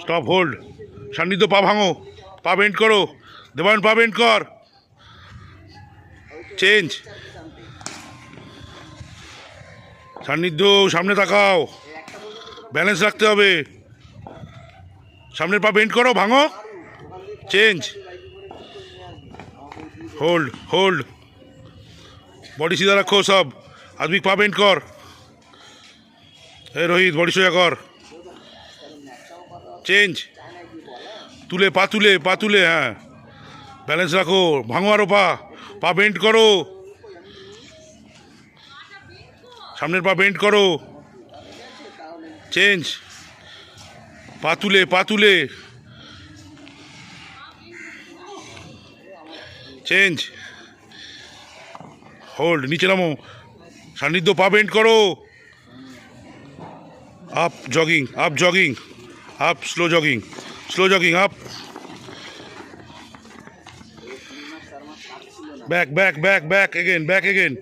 Stop hold. সান্নিধ্য পা ভাঙো, পা বেন্ড করো। দেবায়ন পা বেন্ড কর। চেঞ্জ। সান্নিধ্য সামনে তাকাও, ব্যালেন্স রাখতে হবে। সামনের পা বেন্ড করো, ভাঙো। চেঞ্জ। হোল্ড হোল্ড, বডি সিধা রাখো সব। আদমিক পা বেন্ড কর। এই রোহিত বডি সোজা কর। চেঞ্জ। তুলে পা তুলে, পা তুলে, হ্যাঁ ব্যালেন্স রাখো। ভাঙো আরো পা, পা বেন্ড করো। সামনের পা বেন্ড করো। চেঞ্জ। পা তুলে, পা তুলে। চেঞ্জ। হোল্ড, নিচে নামো। সান্নিধ্য পা বেন্ড করো। Up jogging, up jogging, up slow jogging, slow jogging, up. Back back back back again, back again.